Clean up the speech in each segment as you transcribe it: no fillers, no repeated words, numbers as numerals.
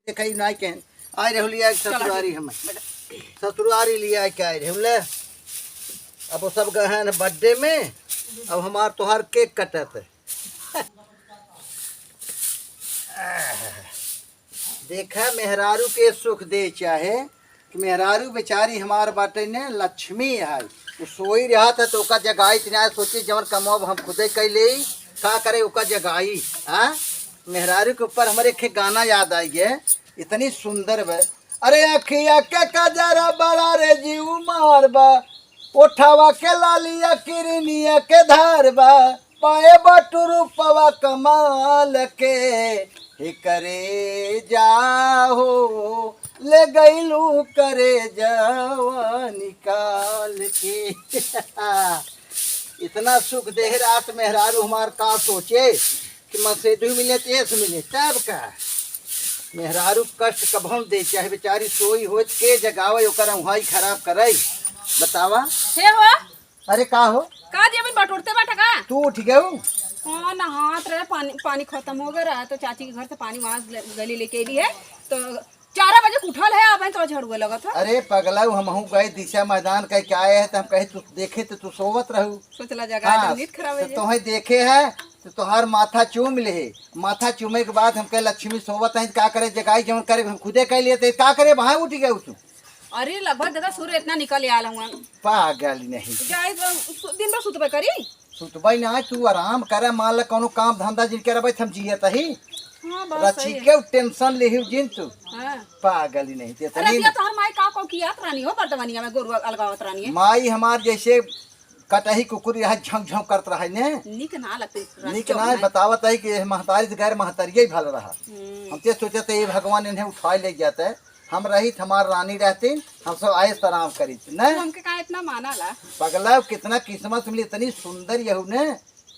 देखई नाई कहन आय रहू लिया ससुरारी हम ससुरारी लिया क्या आय रहू ले अब वो सब गहन बर्थडे में अब हमार तोहार केक कटत देखा मेहरारू के सुख दे चाहे कि मेहरारू बेचारी हमार बाटे ने लक्ष्मी है वो सोई रहा था तो ओका जगाई तिना सोची जवन कमाब हम खुदे कैले का करे ओका जगाई हाँ मेहरारू के ऊपर हमारे एक गाना याद आई है इतनी सुंदर बा अरे अखिया के कजरा बड़ा रे जीव मारबा उठावा के लालिया किरनिया के धारबा पाए बटुरु पवा कमाल के हे करे जाहो ले गईलू करे जावा निकाल के इतना सुख देह रात मेहरारू हमार का सोचे कि मसेदू मिले तेस मिले तब का मेहरारू कष्ट कभम दे चाहे बेचारी सोई हो के जगावे ओकर वहां खराब करई बतावा हे हो अरे का हो का जे अपन बटोरते बैठा का तू उठ गऊ कौन हाथ रे पानी खत्म हो गया तो चाची के घर से पानी वहां गली लेके आई है तो 4 बजे उठल है अब तो झड़ुए लगा था अरे पगला हमहू गए दिशा मैदान कह के आए हैं तो हम कहे तू देखे तो तू सोवत रहू सोचला जगह नींद खराब है तुम्हें देखे है तो तोहार माथा चूम ले माथा चूमे के बाद हम कहे लक्ष्मी सोवत है क्या करे जगाई जवन करे हम खुदे कह लिए क्या करे वहां उठ गए तू अरे लगभग दादा सूर्य इतना निकल आया हूँ पागल नहीं जाए दिन भर सुतबे करी सुतबई ना तू आराम करे मान ल कोनो काम धंधा जिन करे हम जियत ही हां बस रची के टेंशन लेही जिन तू हां पागल ही नहीं अरे ये तो हमारी का किया रानी हो बर्तवनिया में गोरु अलगावत रानी है माई हमार जैसे कटही कुकुर यहाँ झंक झंक करत रहा ने निक ना लगते निक ना बतावत है कि महतारी से गैर महतारिये भल रहा हम ते सोचते ये भगवान इन्हें उठा ले जाता है हम रही हमार रानी रहती हम सब आए आराम करी न हमके का इतना माना ला पगला कितना किस्मत मिली इतनी सुंदर यहू ने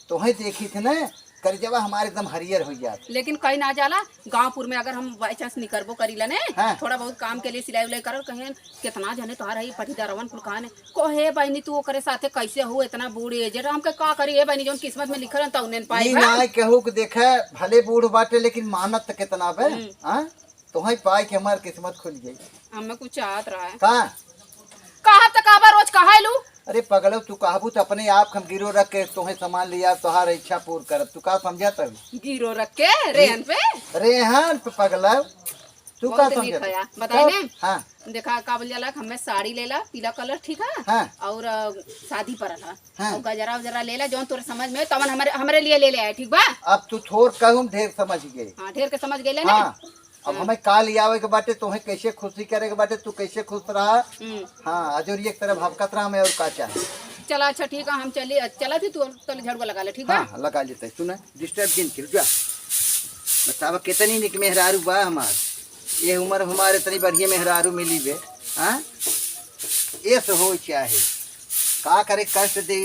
तोहे देखी थी न कर जब हमारे एकदम हरियर हो जाते लेकिन कहीं ना जाला गांवपुर में अगर हम बाई चांस निकरबो करी लने थोड़ा बहुत काम के लिए सिलाई उलाई कर कहें कितना जने तोहार है पटीदारवन कुल कहाने कहे बहनी तू ओकरे साथे कैसे हो इतना बूढ़ एज हमके का करी है बहनी जोन किस्मत में लिखल त उन्हें पाई ना कहू के देखे भले बूढ़ बाटे लेकिन मानत कितना बे हां तोहे पाई के हमार किस्मत खुल गई हमें कुछ चाहत रहा है का कहा तक आबा रोज कहा लू अरे पगलो तू कहबू तो अपने आप हम गिरो रख के तोहे सामान लिया तोहार इच्छा पूर्ण करब तू का समझत है गिरो रख के रेहन पे रेहन पे पगला तू का समझत बताए ने हां देखा का बोल जाला हमें साड़ी लेला पीला कलर ठीक है हाँ। और शादी पर है हाँ। और गजरा वजरा लेला जोन तोरे समझ में तवन हमारे लिए ले आए ठीक बा अब तू थोड़ कहूं ढेर समझ गई हां ढेर के समझ गए हां अब हमें काल आवे के बाटे तोहे कैसे खुशी करे के बाटे तू कैसे खुश रहा हाँ अजोरी एक तरफ हवकत रहा मैं और का चाहे चला अच्छा ठीक है हम चला थी तू तो झड़वा लगा ले ठीक है हाँ लगा लेते सुना डिस्टर्ब दिन कर जा बतावा कितनी निक मेहरारू बा हमार ये उम्र हमारे इतनी बढ़िया मेहरारू मिली बे हाँ ऐसे हो चाहे का करे कष्ट दे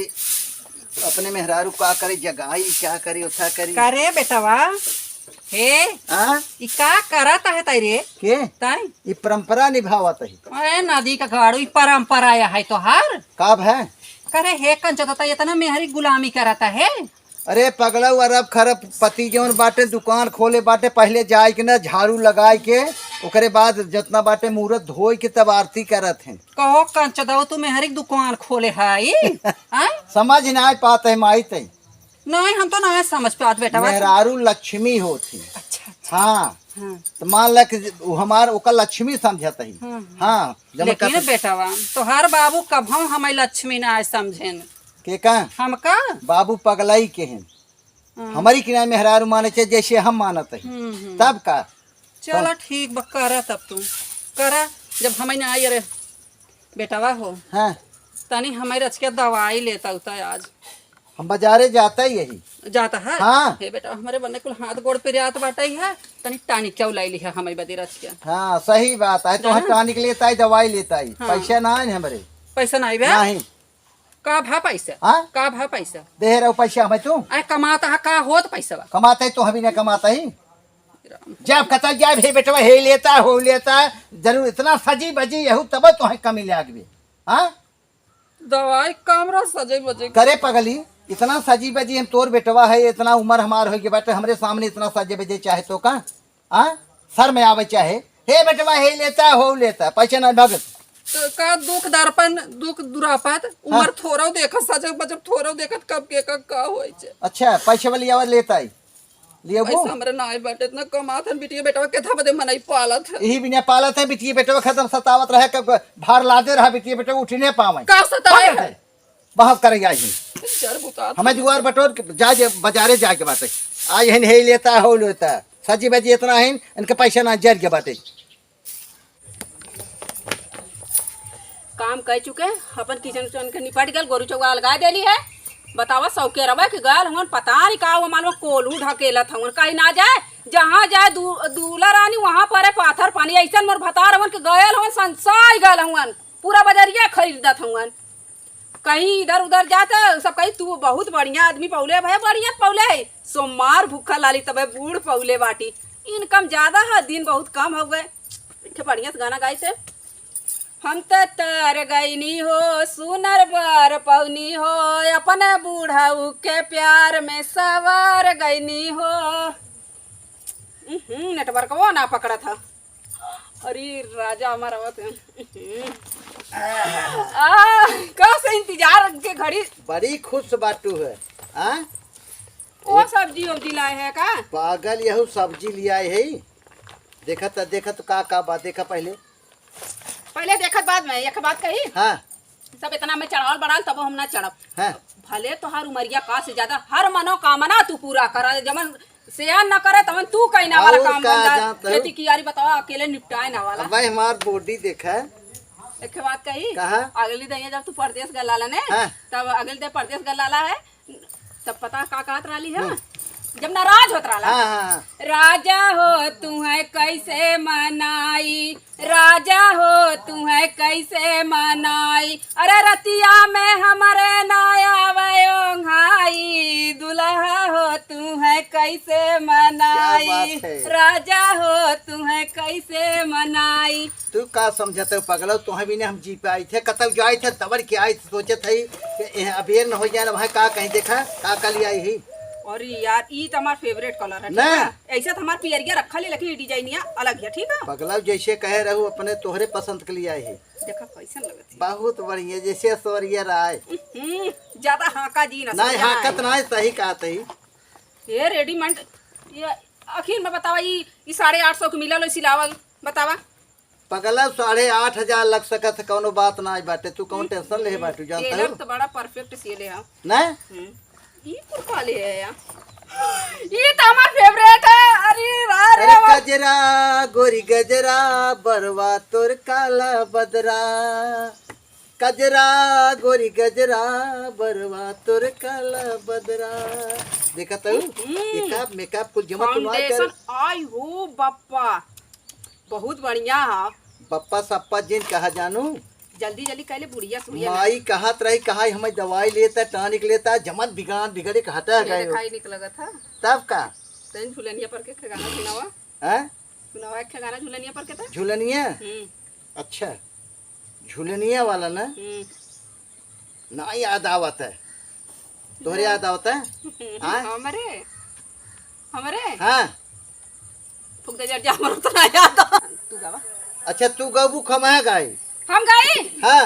अपने मेहरारू का करे जगाई क्या करे उठा करे करे बेटवा हे ई का करत है ताई रे के ताई ये परंपरा निभावत है ए नदी का गाड़ू ई परंपरा है तो हार कब है करे हे कंचता इतना मेहरी गुलामी करता है अरे पगला अरब खरब पति जौन बाटे दुकान खोले बाटे पहले जाए के ना झाड़ू लगाए के ओकरे बाद जितना बाटे मुहूर्त धोई के तब आरती करत हैं कहो कंचदा तू मेहरी दुकान खोले है समझ ना पाते है माई तई नहीं हम तो नहीं समझ पात बेटा मेहरारू लक्ष्मी होती अच्छा हाँ तो मान ल हमार ओकर लक्ष्मी समझत है हाँ लेकिन बेटावा तोहार बाबू कब हम लक्ष्मी ना समझेन के का हमका बाबू पगलाई के हैं हमारी किनारे मेहरारू माने चाहिए जैसे हम मानत है तब का चलो ठीक बा करा तब तू करा जब हमें ना आई अरे बेटावा हो हाँ तनी हमारे रच के दवाई लेता होता है आज हम बाजारे जाता ही यही जाता है हाँ हे बेटा हमारे बन्ने कुल हाथ गोड़ पे रात बाटा ही है तनी टानिक चौलाई ली है हमें बदी रच के हाँ सही बात है तो टानिक लेता है दवाई लेता है पैसा ना है हमारे पैसा नहीं बे नहीं का भा पैसा हाँ का भा पैसा दे रहा पैसा हमें तू अरे कमाता है का होत पैसा कमाता है तो हम भी ना कमाता ही जब कता जाए हे बेटवा हे लेता हो लेता जरूर इतना सजी बजी यहू तब तो है कमी ले आगे हाँ दवाई कमरा सजे बजे करे पगली इतना सजी बजी हम तोर बेटवा है इतना उम्र हमार हो गई बेटे हमरे सामने इतना सजे बजे चाहे तो का हाँ सर में आवे चाहे हे बेटवा हे लेता हो लेता पैसा ना भगत तो का दुख दर्पण दुख दुरापत उमर थोरो देखत सजग बजब थोरो देखत कब के का होय छे। अच्छा पैसा वाली आवाज लेता है लिए वो पैसा हमरे नाय बाटे इतना कमाथन बिटिया बेटवा के था बदे मनई पालत यही बिना पालत है बिटिया बेटवा खत्म सतावत रहे कब भार लादे रहा बिटिया बेटवा उठ नहीं पावे का सताए है बहुत करे आज जर बुता हमें जुआर बटोर के जा बाजारे जाके बात है आज हन हे लेता हो लेता सजी बजी इतना है इनके पैसा ना जर के बात काम कर चुके अपन किचन उचन के निपट गल गोरू चौवा लगा देली है बतावा सौके रवा के गल हमन पता नहीं का वो मालूम कोलू ढकेला था कहीं ना जाए जहाँ जाए दूल्हा रानी वहाँ पर है पाथर पानी ऐसा मोर भतार हमन के गयल हमन संसार गल हमन पूरा बजरिया खरीदत हमन कहीं इधर उधर जाता सब कहीं तू बहुत बढ़िया आदमी पौले भाई बढ़िया पौले सोमवार भूखा लाली तब बूढ़ पौले बाटी इनकम ज्यादा है दिन बहुत कम हो गए बढ़िया से गाना गाई थे हम तर गईनी हो सुनर बर पवनी हो अपने बूढ़ाऊ के प्यार में सवार गईनी हो नेटवर्क वो ना पकड़ा था अरे राजा हमारा कब से इंतजार के घड़ी बड़ी खुश बाटू है आ? वो सब्जी उब्जी लाए है का पागल यहू सब्जी लिया है देखत का बात देखा पहले देखत बाद में एक बात कही हाँ सब इतना में चढ़ावल बढ़ाल तब हम ना चढ़ब हाँ भले तोहार उमरिया का से ज्यादा हर मनोकामना तू पूरा करा जमन सेयान न करे तमन तू कहीं ना वाला काम बंदा खेती कियारी बतावा अकेले निपटाए ना वाला भाई हमार बॉडी देखा एक बात कही कहा अगली दिन जब तू परदेश गलाला ने हाँ। तब अगले दिन परदेश गलाला है तब पता का कहत रही है जब नाराज होत रहा हाँ। राजा हो तुम्हें कैसे मनाई राजा हो तुम्हें कैसे मनाई अरे रतिया में हमारे नाया वयोंघाई दुल्हा हो तुम्हें कैसे मनाई राजा हो तुम्हें कैसे मनाई तू का समझते हो पगलो तुम्हें भी ने हम जी पे आए थे कतब जो आए थे दबर के आए थे सोचे थे अबेर न हो जाए ना भाई का कहीं देखा का लिया ही और यार ई तो हमार फेवरेट कलर है ना ऐसा तो हमार पियरिया रखा ले लेकिन डिजाइनिया अलग है ठीक है पगला जैसे कहे रहू अपने तोहरे पसंद के लिए आए है देखा कैसा लगत बहुत बढ़िया जैसे सवरिया राय ज्यादा हाका जी ना नहीं हाकत नहीं सही कहत ही ये रेडीमेड ये आखिर में बतावा ई 850 के मिलल सिलावल बतावा पगला 8,500 लग सकत कौनो बात ना बाटे तू कौन टेंशन ले बाटू जानता टेलर तो बड़ा परफेक्ट सिले है ना ये कुल ले है यार ये तो हमार फेवरेट है अरे गजरा गोरी गजरा बरवा तोर काला बदरा गजरा गोरी गजरा बरवा तोर काला बदरा देखा तो मेकअप कुल जमा फाउंडेशन आई हो बप्पा बहुत बढ़िया है पप्पा सप्पा जिन कहा जानू जल्दी जल्दी कहले बुढ़िया सुड़िया माई कहत रही कहा हमें दवाई लेता टॉनिक लेता जमत बिगड़े कहता है खाई निकलगा था तब का तन झुलनिया पर के गाना सुनावा हैं सुनावा एक गाना झुलनिया पर के था झुलनिया अच्छा झुलनिया वाला ना ना याद आवत है तोहरे याद आवत है हमारे हमारे हाँ फुक दे जर जा मर तो ना याद तू गावा अच्छा तू गबू खमा गाई हम गाई हाँ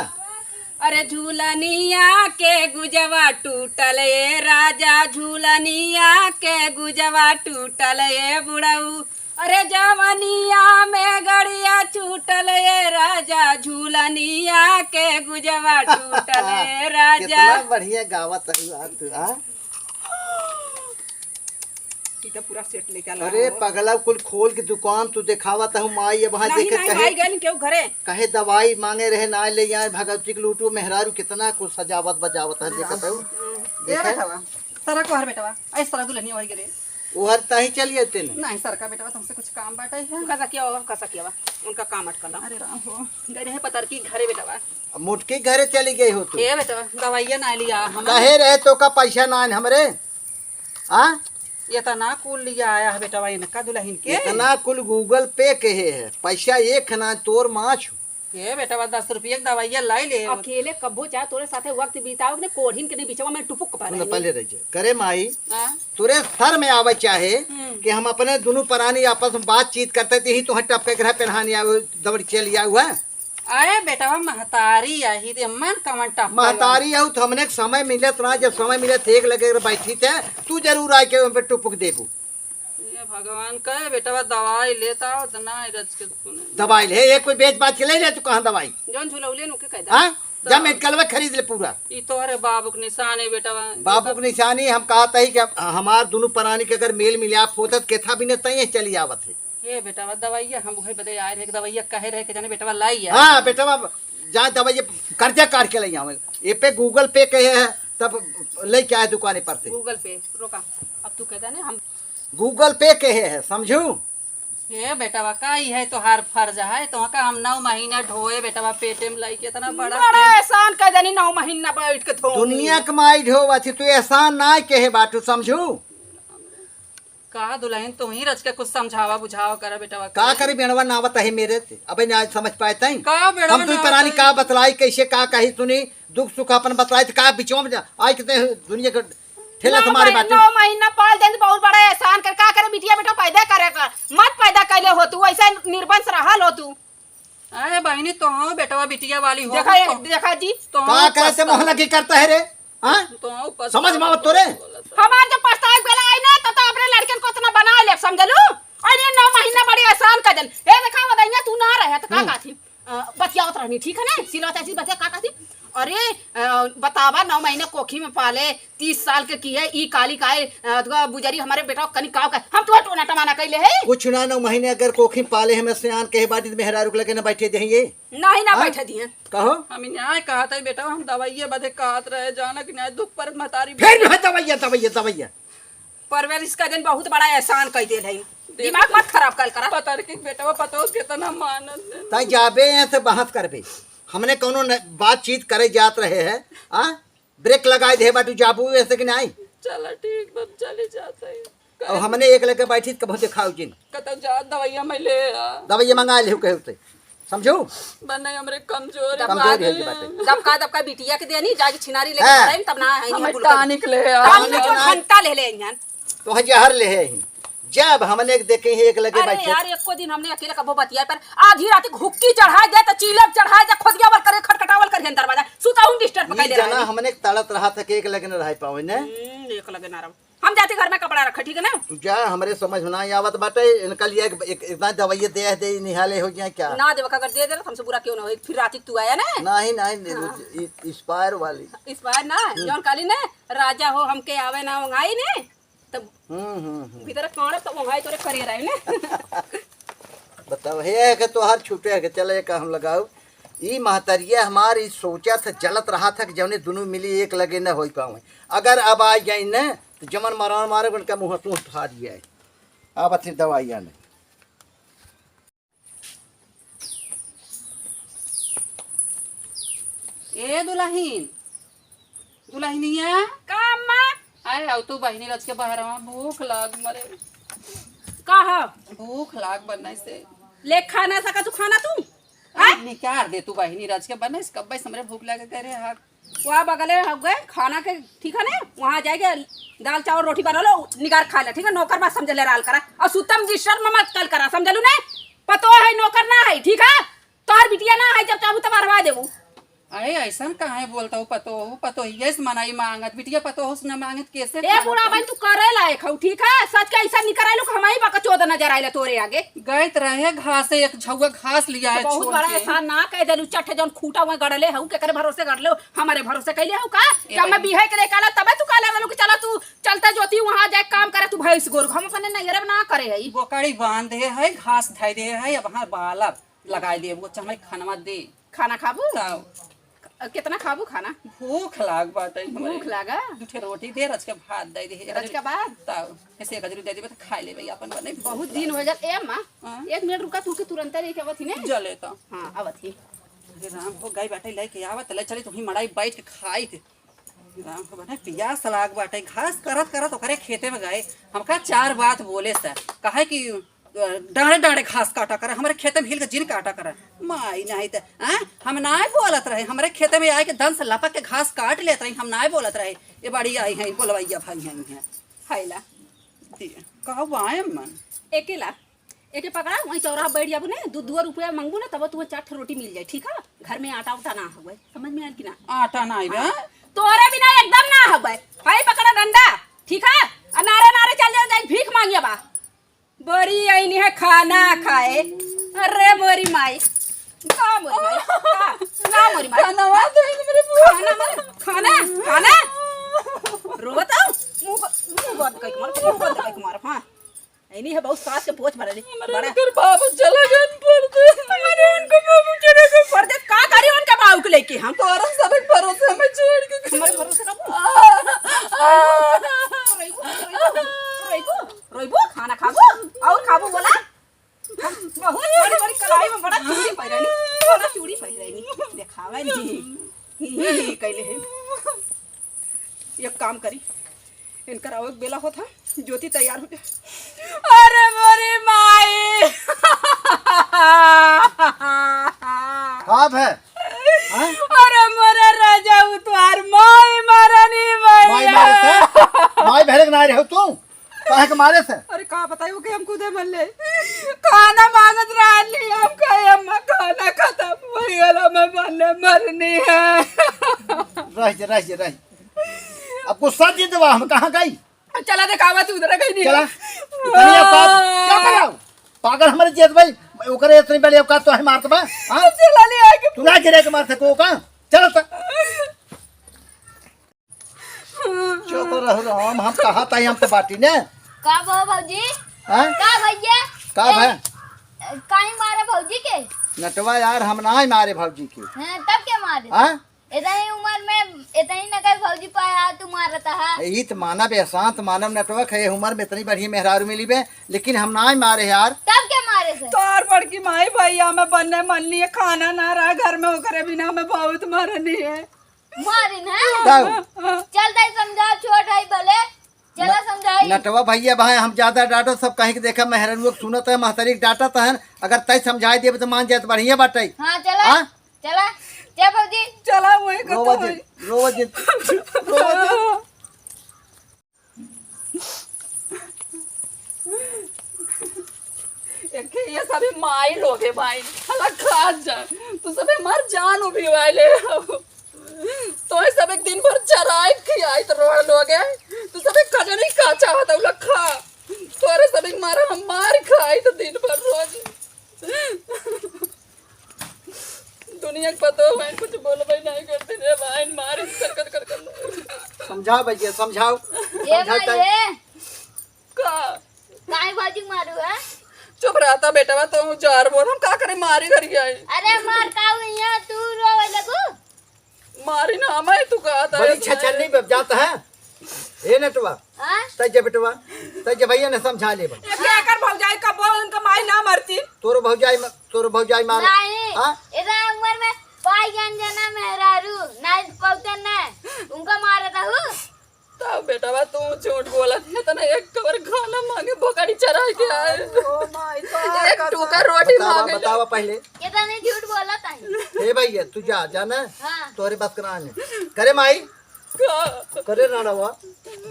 अरे झूलनिया के गुजवा टूटल ए राजा झूलनिया के गुजवा टूटल ए बुढ़ऊ अरे जवनिया में गड़िया छूटल ए राजा झूलनिया के गुजवा टूटल ए राजा कितना बढ़िया गावत है तू तो पूरा सेट लेके आला अरे पगला कुल खोल के दुकान तू दिखावत हूँ माई ये वहाँ देखे कहे दवाई मांगे रहे ना ले यहाँ भगवती के लूटू मेहरारू कितना कुछ सजावत बजावत है देखत हूँ सारा को हर बेटा ऐस तरह दुल्हनिया वही करे उहर ताही चलिए तेन नहीं सर का बेटा तुमसे कुछ काम बाटा है कसा किया उनका काम अटकला अरे राम हो गए रहे पतर की घरे बेटा मुटकी घरे चली गई हो तू ए बेटा दवाइया ना लिया हम कहे रहे तो का पैसा ना हमरे हाँ ये तो ना कुल लिया आया है बेटा इनका दुल्हन के इतना कुल गूगल पे कहे है पैसा एक ना तोर माछ ये बेटा बा 10 रुपये की दवाइया लाई ले। अकेले कब्बो चाहे तोरे साथे वक्त बिताओ ने कोढ़िन के नहीं बिचवा में टुपुक पा सुन पहले रह जा करे माई हाँ? तुरे सर में आवे चाहे कि हम अपने दोनों प्राणी आपस में बातचीत करते थे ही तो टपके ग्रह पहनानी आवे दबड़ी चल हुआ। अरे बेटा बा महतारी आई थे मन कमन टप महतारी आऊ तो हमने समय मिले ना, जब समय मिले थे एक लगे बैठी थे तू जरूर आके के हम पे टुपुक देबू। भगवान कहे बेटा बा दवाई लेता हो तो ना रच के दवाई ले एक कोई बेच बात के ले तू कहाँ दवाई जौन झुलौले नु के कह दा। हाँ जा मेडिकल में खरीद ले पूरा। ई तो अरे बाबू के निशान है बेटा बा। बाबू की निशानी हम कहा था कि हमार दोनों प्राणी के अगर मेल मिलाप होता तो केथा भी नहीं चली आवत है। ये बेटा बा दवाइया हम वही बदे आए रहे दवाइया कहे रहे के जाने बेटा बा लाई है। हाँ बेटा बाब जहाँ दवाई कर्जा काट के ले आवे ये पे गूगल पे कहे है तब ले के आए दुकाने पर से। गूगल पे रोका अब तू कहता ना हम गूगल पे कहे है समझू। ये बेटा बा का ही है तो हर फर्ज है तो का हम 9 महीना ढोए बेटा बा पेटे में लाई के इतना बड़ा एहसान कह देनी 9 महीना बैठ के थो दुनिया कमाई ढोवा थी तू एहसान ना कहे बाटू समझू। कहा दुल्हन तुम ही रच के कुछ समझावा बुझावा करा बेटा बा का करी बेणवा नावत है मेरे थे अबे ना समझ पाए तई का बेड़ा हम तू प्राणी का बतलाई कैसे का कही सुनी दुख सुख अपन बतलाई का बिचवा में आज कितने दुनिया के ठेला तुम्हारे बाटू 9 महीना पाल दे बहुत बड़ा एहसान कर का करे बिटिया बेटा पैदा करे कर मत पैदा कैले हो तू ऐसा निर्बंस रहल हो तू। अरे बहनी तो हाँ बेटा बा बिटिया वाली हो देखा जी तो का करे से मोहल्ला की करता है रे। हाँ तो समझ में आवत तोरे हमार जब पछताए बेला आई ना तो अपने लड़कन को इतना बना ले समझलू। अरे 9 महीना बड़ी आसान कर दन ए देखा वदैया तू ना रहे तो का काथी बतियावत रहनी ठीक है ना सिलवत ऐसी बतिया का काथी। अरे बतावा 9 महीने कोखी में पाले 30 साल के की है ई काली काए बुजरी हमारे बेटा कनी काव का हम तो टोना टमाना कैले है कुछ ना 9 महीने अगर कोखी पाले हमें सियान के बाटी में हेरा रुक लगे ना बैठे देंगे नहीं ना बैठे दिए कहो हम न्याय कहा था बेटा हम दवाइये बदे कहत रहे जाना कि न्याय दुख पर महतारी फिर दवाइया दवाइया दवाइया परवरिश का दिन बहुत बड़ा एहसान कह दे है दिमाग मत खराब कर करा पता कि बेटा पतो कितना मानत ताई जाबे हैं से बहस करबे हमने कोनो बातचीत करे जात रहे हैं आ ब्रेक लगाए दे बाटू जाबू ऐसे कि नहीं चला ठीक बब चले जाते हैं और हमने एक लगे बैठी कब दिखाओ जिन कतौ जा दवाइया मैं ले दवाइया मंगा ले कहे उसे समझो बन्ने हमरे कमजोर कमजोर है की बात दब का बिटिया के देनी जाके छिनारी लेके आए तब ना है हम टानिक ले घंटा ले ले यहां तो जहर ले है जब हमने देखे एक लगे अरे बैठे यार एको दिन हमने अकेले कबो बतिया पर आधी रात हुक्की चढ़ाए दे तो चीलक चढ़ाए दे खोदियावल करे खटखटावल करे दरवाजा सुताऊं डिस्टर्ब कर दे जना हमने तड़त रहा था कि एक लगे न रह पावे ने एक लगे ना रहो हम जाते घर में कपड़ा रखा ठीक है ना तू जा हमरे समझ में ना आवत बाटे इनका लिए एक इतना दवाई दे निहाले हो जाए क्या ना देव अगर दे दे हमसे बुरा क्यों ना हो फिर रात तू आया ना नहीं एक्सपायर वाली इस बार ना जौन काली ने राजा हो हमके आवे ना मंगाई ने तब भीतर कौन तो मंगाई तोरे करियर आई ने बताओ है कि तो हर छूटे है कि चले का हम लगाओ ई महतरिया हमारी सोचा था जलत रहा था कि जौने दोनों मिली एक लगे न हो पावे अगर अब आ जाए न तो जमन मारा मारे उनका मुँह तू उठा दिया है अब अच्छी दवाइया ने ए दुल्हन दुल्हनिया का अम्मा आए आओ तू बहिनी रच के बाहर भूख लाग मरे का है भूख लाग बनने से ले खाना सका तू खाना तू निकाल दे तू बहिनी रच के बनने से कब भाई समरे भूख लागे करे हाथ वहाँ बगले हो गए खाना के ठीक है ना वहाँ जाएगा दाल चावल रोटी बना लो निगार खा ले ठीक है नौकर बात समझ ले राल करा और सुतम जी शर्म मत कल करा समझलू ना पतो है नौकर ना है ठीक है तोहर बिटिया ना है जब चाहू तब मरवा देबू अरे ऐसा कहाँ बोलता हूँ पतो ये मनाई मांगत बिटिया पतो हो न मांगत कैसे ए बुढ़ा बहन तू करे लायक हो ठीक है सच का ऐसा निकर आइलो हम ही बाका चोद नजर आइले तोरे आगे गैत रहे घास एक झौवा घास लिया है बहुत बड़ा एहसान ना कह देलू चट जौन खूटा हुए गड़ले हऊ के करे भरोसे गड़ले हमारे भरोसे कैले हऊ का जब मैं बिहे के लेके आला तबे तू काले वालों कि चला तू चलता जोती वहां जाए काम करे तू भैंस गोर हम अपने नजर ना करे है बोकड़ी बांध दे है घास धाई दे है अब वहां बाला लगाई दे वो चमई खाना दे खाना खाबू कितना खाबू खाना भूख लाग बाटे भूख लागा दूठे रोटी दे रच के भात दे दे रच के बाद ताऊ ऐसे गजरू दे देबे त खाई लेबे अपन बने बहुत दिन हो जात ए मां 1 मिनट रुका तू के तुरंत लेके आवत ने जले तो हां आवत ही राम हो गई बाटे लेके आवत ले चले तुही मड़ाई बैठ के खाई थे राम हो बने पियास लाग बाटे घास करत करत ओकरे खेते में गए हमका 4 बात बोले से कहे कि डाँड़े डाँड़े घास काटा करे, हमारे खेते में हिल के जिन काटा करे। माई नहीं तो हम ना बोलत रहे, हमारे खेते में आए के दन से लपक के घास काट लेते रहे, हम ना बोलत रहे। ये बड़ी आई है बोलवैया भाई हैं हैला कहा आए मन एकेला एके पकड़ा वहीं चौराहा बैठ जाबू ने 2 रुपया मांगू ना तब तुम्हें 4 रोटी मिल जाए। ठीक है, घर में आटा उटा ना हुए, समझ में आयल कि ना? आटा नहीं बा तोरे बिना एकदम ना हुए। हाय पकड़ा डंडा, ठीक है, नारे नारे चल जाए भीख मांगिया बा। बड़ी आईनी है खाना खाए। अरे मोरी माई का मोरी माई का मोरी माई खाना खाना रोता मुंह बंद करके मार हां ऐनी है बहुत सास के पोछ भरली बड़ा कर बाबू चला गन पर दे अरे उनको बाबू चले गए पर दे का करी उनके बाबू को लेके हम तोरा सब भरोसे में छोड़ के हमारे भरोसे रोइबो खाना खाबो और खाबो बोला बहुत बड़ी बड़ी कलाई में बड़ा चूड़ी पहिरानी देखावे नहीं कैले है। एक काम करी इनकर आवक बेला होता ज्योति तैयार हो जाए। अरे मोरी माई कब है अरे मोरे राजा उतार माई मारनी माई मारे से माई भरे ना रहे हो तू काहे के मारे से? अरे का बताइयो कि हम खुदे मन ले खाना मांगत रहली, हम कहे अम्मा खाना खत्म हो गया मैं बनने मरनी है। रह अब गुस्सा जीत दवा हम कहाँ गई? चला दिखावा तू उधर गई नहीं चला क्या कराओ पागल हमारे जेत भाई ओकरे इतनी बड़ी औकात तो है मारत बा हां चला ले आके तू ना गिरे के मार सको का चल त चुप रहो हम कहा था हम तो बाटी ने का भौजी हां का भैया का है काहे मारे भौजी के? नटवा यार हम ना ही मारे भौजी के हैं तब क्या मारे? हां इतनी उम्र में इतनी न कहीं भौजी पाया तू मारता है। यही तो मानव एहसान तो मानव नेटवर्क है उम्र में इतनी बढ़िया मेहरारू मिली बे लेकिन हम ना ही मारे यार। तब क्या मारे से? तोर बड़की माई भैया में बनने मन लिए खाना ना रहा घर में होकर बिना में बहुत मरनी है मारिन है तब चल दे समझा छोट है भले चला समझाई नटवा भैया भाई हम ज्यादा डांटो सब कहीं के देखा मेहरन लोग सुनत है महतरी डांटा तहन अगर तय समझाई दे तो मान जाए तो बढ़िया बाटे। हां चला हाँ? चला क्या भौजी चला वही रोज ये सभी माई लोग है भाई अलग खास जा तू सभी मर जान उभी वाले तो ये सब एक दिन भर चराई खियाई तो रोड लोग है तू सभी खजनी का चाहत है लखा तोरे सभी मारा हम मार खाई तो दिन भर रोज दुनिया को पता है कुछ बोल भाई नहीं करते रे भाई मार कर समझाओ भैया समझाओ ये मारे का काहे भौजी मारू है? चुप रहता बेटा मैं तो जार बोल हम का करे मारी घर गई अरे मार का हुई है तू रोवे लगू मारी ना मैं तू कहा था बड़ी छछनी पे जाता है ए नटवा हां तय बेटवा तय भैया ने समझा ले ये क्या कर भौजाई का वो उनका माई ना मरती तोर भौजाई मार नहीं हां इतना उम्र में पाई ज्ञान जना मेहरारू ना पौतन ने उनका मारा था हूं तब बेटा तू झूठ बोला है तो ना एक कवर खाना मांगे बोकड़ी चरा के आए ओ माय एक टूका रोटी मांगे बतावा पहले कितना नहीं झूठ बोला था हे भैया तू जा ना हां तोरे बात कराने करे माई का करे राणवा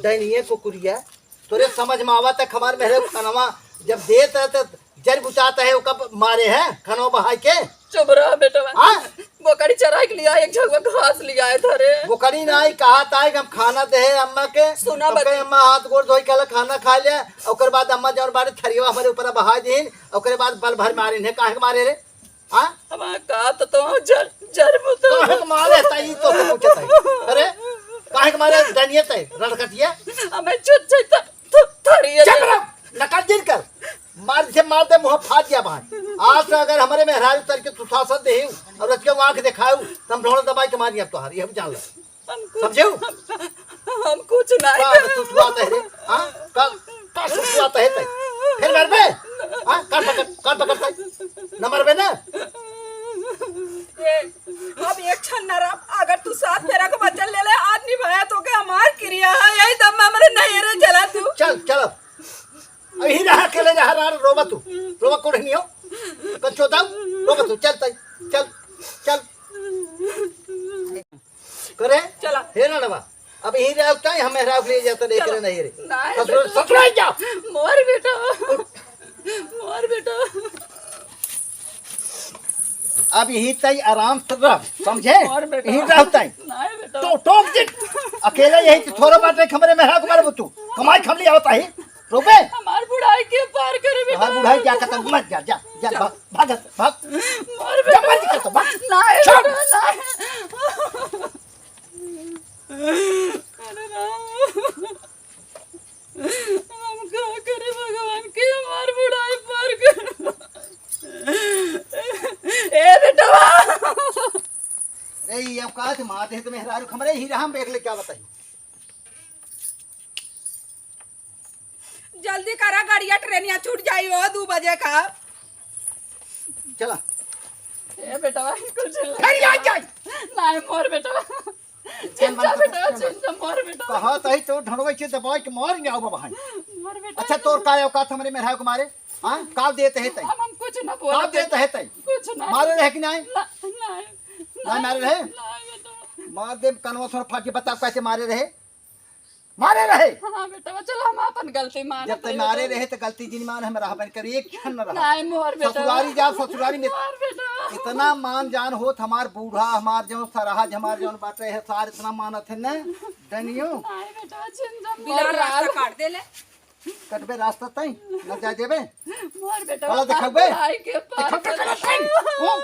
दैनिये कुकुरिया तोरे समझ में आवा तक हमार मेरे खानवा जब देता है तो जर बुचाता है वो कब मारे हैं खानवा बहाई के चुप रहा बेटा हाँ? बोकड़ी चरा के लिया एक झगवा घास लिया है धरे वो करी ना आई कहा था कि हम खाना दे अम्मा के सुना तो कहे अम्मा हाथ गोड़ धोई के खाना खा लिया ओकर बाद अम्मा जौन बारे थरिया हमारे ऊपर बहा दीन ओकर बाद बल भर मारे ने काहे के मारे रे हां हमारा का तो जर मुत काहे के मारे तई तो पूछत है अरे काहे के मारे दनियत है रड़कटिया हमें चुत जाता थरिया चल रहा नकल दिन कर मार दे मुंह फाट गया भाई आज से अगर हमारे मेहरारू तर के सुशासन दे और उसके आंख दिखाऊ हम ढोल दबाई के मारी अब तो हार ये हम जान ले समझे हम कुछ नहीं का सुसुआत है रे हां का सुसुआत है तय फिर मर बे हां कान पकड़ तय न मर बे ना ये अब एक क्षण नरा अगर तू साथ तेरा को बचन ले ले आदमी भया तो के हमार क्रिया है यही दम हमरे नहीं रे चला तू चल अही रहा अकेले रहा रोबा तू रोक तू चल तई चल चल करे चला हे ना नवा अब यही रहता है हमें राव ले जाता देख रहे नहीं रे नहीं ससुराल जा मोर बेटा अब यही तई आराम से रह समझे और बेटा। यही रहता है नहीं बेटा तो टोक दे अकेला यही थोड़ा बाटे खमरे में राव मारे तू कमाई खमली आवता है रोबे हमार बुढ़ाई के पार करे बेटा हमार बुढ़ाई क्या करता मत जा जा जा भाग भाग मोर जा बेटा मत करता भाग नहीं चल। बेटा नहीं अरे राम हम क्या करे भगवान के हमार बुढ़ाई पार कर ए बेटा अरे ये अब कहा थे मारते हैं तो मेहरारू खमरे ही हम देख ले क्या बताई जल्दी करा गाड़िया ट्रेनिया छूट जाई हो 2 बजे का। चला ए बेटा कुछ अरे आ जाए नहीं मोर बेटा चिंता बेटा चिंता मोर बेटा कहा तही तो ढड़वे से दबाई के मार गया बाबा हां मोर बेटा अच्छा तोर का औकात हमरे मेहरारू को मारे हां काल देते है तई हम कुछ ना काल बोल देते है तई कुछ ना मारे रहे कि नहीं नहीं नहीं मारे रहे बेटा मार दे कनवा थोड़ा फाट के बता कैसे मारे रहे हाँ बेटा चलो हम अपन गलती मान जब तक मारे रहे तो गलती जिन मान हम रहा बन कर एक क्षण न रहा नहीं मोर बेटा ससुरारी जा ससुरारी में मोर बेटा इतना मान जान होत हमार बूढ़ा हमार जो सराहज हमार जो बाटे है सार इतना मानत है न दनियो नहीं बेटा चिंता बिना रास्ता काट दे ले कटबे रास्ता तई न जा देबे मोर बेटा कला देखबे आई के पार ओ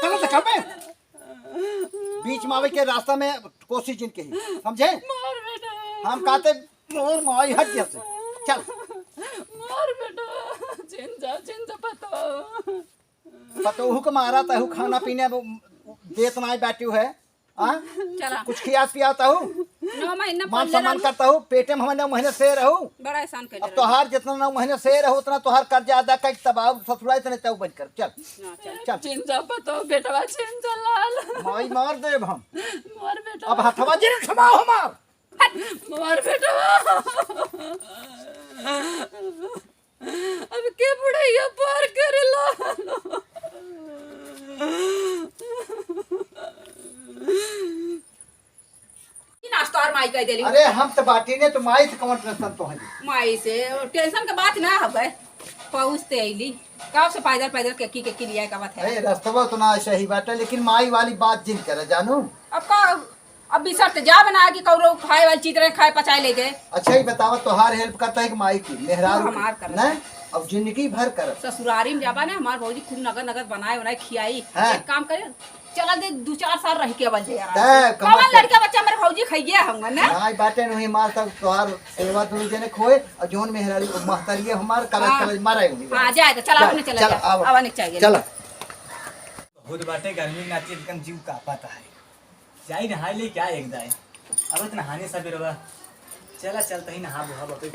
कला देखबे बीच में आवे के रास्ता में कोशिश जिनके ही समझे मोर बेटा हम कहते मोर माई हट जैसे चल मोर बेटा चिंता पतो हु को मारा ता हु खाना पीने देत ना बैठी है हां चला कुछ खिया पियाता हूँ 9 महीना मान पहले सम्मान करता हूँ पेटे में हमें 9 महीने से रहूँ बड़ा एहसान कर अब तोहार जितना 9 महीने से रहो उतना तोहार कर्जा अदा कर तबाह ससुराल तने तब बंद कर चल चल चिंता पतो बेटा चिंता लाल माई मार देब हम मोर बेटा अब हथवा जे छमाओ हमार मोर बेटा अब के बुढ़ैया पार करेला नाश्ता और माई कह देली अरे हम तो बाटी ने तो माई से कौन टेंशन तो है माई से टेंशन के बात ना हवे पहुँचते अली कब से पैदल के लिया का बात है। अरे रास्ता तो ना सही बात है लेकिन माई वाली बात जिन करे जानू अब का अब बिसर ते जा बना कि कौरो खाए वाली चीज रहे खाए पचाए ले गए अच्छा ही बतावा तोहार हेल्प करता है कि माई की मेहरारू वो हमार करता ना अब जिंदगी भर कर ससुरारी में जाबा ने हमार भौजी खूब नगद बनाए बनाए खियाई हाँ। एक काम करे चला दे 2-4 साल रह के बन तय, जाए कमर कौन पे। लड़का बच्चा मेरे भौजी खाइए होंगे ना माई बाटे नहीं मार तक तोहार सेवा दुनु जने खोए और जोन मेहरारू महतरिए हमार कलज मारे हां जाए तो चला अपने चला जा आवा नहीं चाहिए चल बहुत बाटे गर्मी में आती एकदम जीव कांपता है जाई नहाई ले क्या एक दाए अब तो नहाने सब रवा चला चलता ही नहा बुहा बापे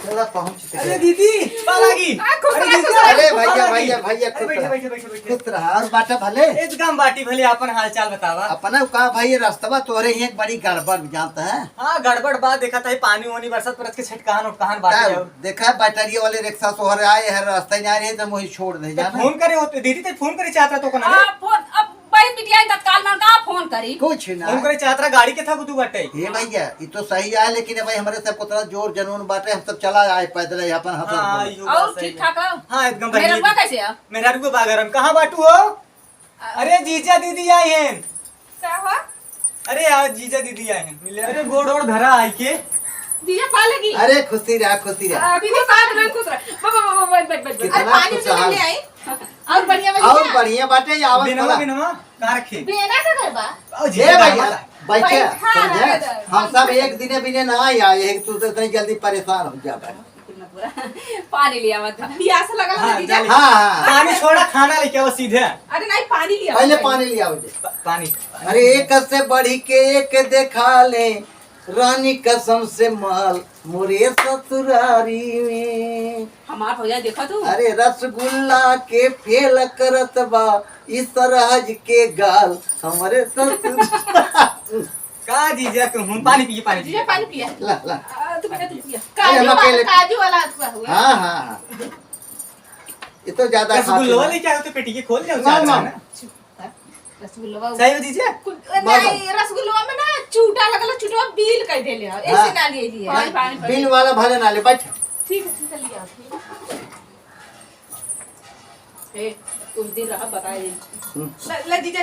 चला पहुंच अरे दीदी पालागी अरे भैया भैया भैया बैठे खुद रहा और बाटा भले एकदम बाटी भले अपन हालचाल बतावा अपना कहा भाई रास्ता तोरे ही एक बड़ी गड़बड़ जानता है हाँ गड़बड़ बात देखा था पानी वानी बरसात परत के छटकान उटकान बाटे और देखा बैटरी वाले रिक्शा सोहर आए है रास्ता नहीं आ रहे तो मुझे छोड़ दे जाना फोन करे होते दीदी ते फोन करे चाहता तो कोना हां फोन अब बहन बिटिया तत्काल में का फोन करी कुछ ना फोन करे चाहता गाड़ी के था बुतू बाटे हे भैया ये तो सही है लेकिन भाई हमारे सब उतना जोर जनून बाटे हम सब चला आए पैदल अपन हाँ हसन यो बात और सही ठीक है। ठाक हो हाँ एकदम मेरा बढ़िया रुपया कैसे है मेरा रुको बागरम कहाँ बाटू हो अरे जीजा दीदी आए हैं क्या हुआ अरे यार जीजा दीदी आए हैं मिले अरे गोड़ ओड़ धरा आई के दिया खा लेगी अरे खुशी रहा अभी भी साथ में खुश रह बाबा बैठ कितना अरे पानी से खुशहाल। ले आई और बढ़िया और बढ़िया बाटे आवत बिनवा थोड़ा बिनवा कहाँ रखे बेना का घर बा ओ हे जीजा भैया दामाद। बैठे बैठा समझे है। हम सब एक दिने बिने ना आए एक तू तो इतनी जल्दी परेशान हो जाता पानी लिया मत प्यास लगा हाँ, दीजिए जाली। हाँ पानी छोड़ा खाना लेके आओ सीधे अरे नहीं पानी लिया पहले पानी लिया मुझे पानी अरे एक से बढ़ी के एक देखा ले रानी कसम से माल मोरे ससुरारी में हमार हो जाए देखा तू अरे रसगुल्ला के फेल करत बा इस तरह के गाल हमारे ससुर का जीजा तुम पानी पिए पानी दीजिए पानी पिया ला ला तू पिया अरे हम अकेले काजू वाला हुआ हाँ हाँ हाँ ये तो ज्यादा रसगुल्ला लेके आओ तो पेटी के खोल जाओ ना, चाचा ना। ना रसगुल्ला सही हो दीजिए नहीं, रसगुल्ला में ना चूटा लगल, चूटा बिल कर देले हो, ऐसे हाँ। ना लिए लिए। बिल वाला भले ना ले बैठ। ठीक है लिया ठीक। ए कुछ दिन रहा बताए ल जीजा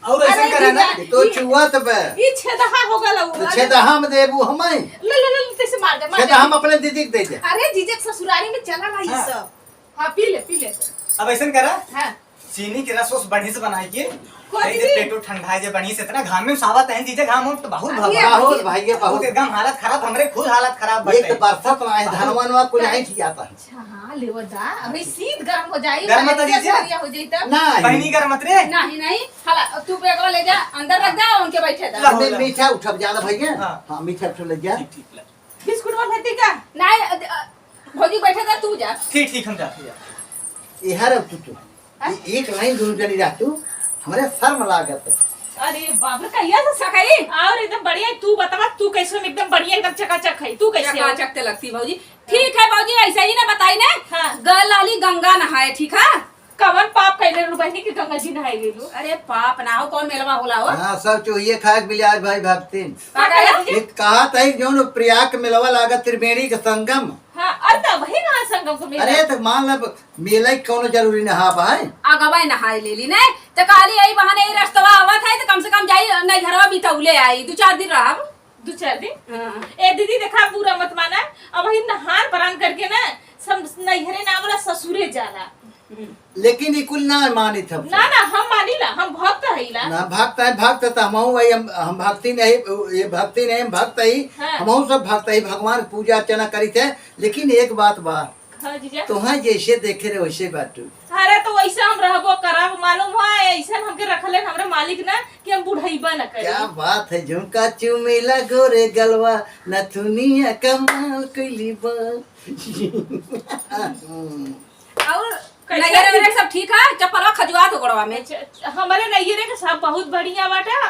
और ऐसा अरे करा ना जीजा, तो चुआ तब ई छेदहा हो गल तो छेदहा में देबू हमें ले तैसे मार दे छेदहा हम अपने दीदी के दे दे। अरे जीजा के ससुरारी में चला रहा ये हाँ। सब। हाँ पी ले अब ऐसा करा हाँ चीनी के रस उस बढ़िया से बनाई के कोई ऐसे दीदी? पेटो ठंडा जे बढ़िया से इतना घाम में सावत है दीजिए घाम हो तो बहुत अभी भाग बहुत भाई ये बहुत बहुत एकदम हालत खराब हमरे खुद हालत खराब एक तो बटे बरसात में आए धनवनवा को नहीं खियाता है। अच्छा हाँ ले जा अभी सीध गर्म हो जाई गर्म मत पहले दीजिए। बढ़िया हो जाई तब नहीं बहनी कर मत रे नहीं हाला तू बेगवा ले जा अंदर रख जा उनके बैठे दा ला। हमें मीठा उठब ज्यादा भैया। हाँ। हाँ मीठा उठ ले जा। ठीक ठीक ला। बिस्कुट वाला भेती का नहीं भौजी बैठे दा तू जा ठीक ठीक हम जाते हैं ये हर तू एक लाइन दूर चली जा तू हमारे शर्म लागत है। अरे बाप रे कहिया से सकाई और एकदम बढ़िया है। तू बता तू कैसे एकदम बढ़िया एकदम चकाचक है तू कैसे क्या चकते लगती भौजी ठीक है भौजी ऐसे ही ना बताई ना हाँ। गल वाली गंगा नहाए ठीक है कवन पाप कैले रू बहनी की गंगा जी नहाई गेलू अरे पाप ना हो कौन मेलवा होला हो हाँ सब चोहिए खाए के मिले आज भाई भक्तिन का कहला? एक कहा था जो प्रयाग के मिलवा लागत त्रिवेणी के संगम। हाँ अरे वही ना संगम को मिला अरे तो मान लो मेला ही कौनो जरूरी नहा भाई। आगवाई नहाए लेली नहीं तो काली यही बहाने ही रस्तवा आवत है तो कम से कम जाई नहीं घरवा बितौले आई 2-4 दिन रहब 2-4 दिन हाँ। ए दीदी देखा बुरा मत माना अब वही नहान परान करके ना सब नैहरे ना बोला ससुरे जाला लेकिन ये कुल ना मानित हम ना ना हम मानीला हम भक्त हईला ना भक्त है भक्त तो हम वही हम भक्ति नहीं ये भक्ति नहीं हम भक्त ही हाँ। हम सब भक्त ही भगवान की पूजा अर्चना करी थे। लेकिन एक बात बा हाँ जीजा तुहाँ जैसे देखे रहे वैसे बाटू। अरे तो वैसा हम रहबो करब मालूम हुआ ऐसा हमके रखले हमरा मालिक ना कि हम बुढ़ाईबा न करी क्या बात है झुमका चुमेला गोरे गलवा नथुनिया कमाल कैली बा। और नैहरे में सब ठीक है चप्पलवा खजुआ तो गड़वा में हमारे नैहरे के सब बहुत बढ़िया बाटा